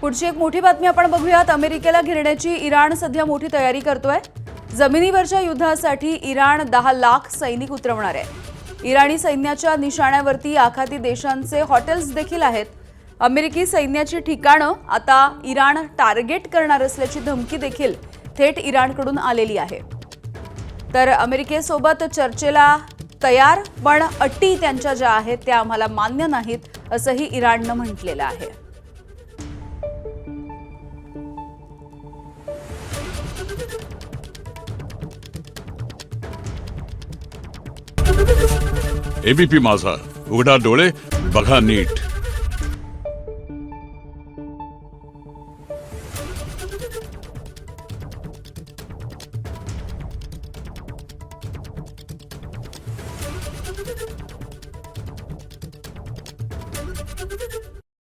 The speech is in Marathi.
पुढची एक मोठी बातमी आपण बघूयात। अमेरिकेला घेरण्याची इराण सध्या मोठी तयारी करतोय। जमिनीवरच्या युद्धासाठी इराण 10 लाख सैनिक उतरवणार आहे। इराणी सैन्याच्या निशाण्यावरती आखाती देशांचे हॉटेल्स देखील आहेत। अमेरिकी सैन्याची ठिकाणं आता इराण टार्गेट करणार असल्याची धमकी देखील थेट इराणकडून आलेली आहे। तर अमेरिकेसोबत चर्चेला तयार, पण अटी त्यांच्या ज्या आहेत त्या आम्हाला मान्य नाहीत असंही इराणनं म्हटलेलं आहे। एबीपी माझा, उघडा डोळे बघा नीट।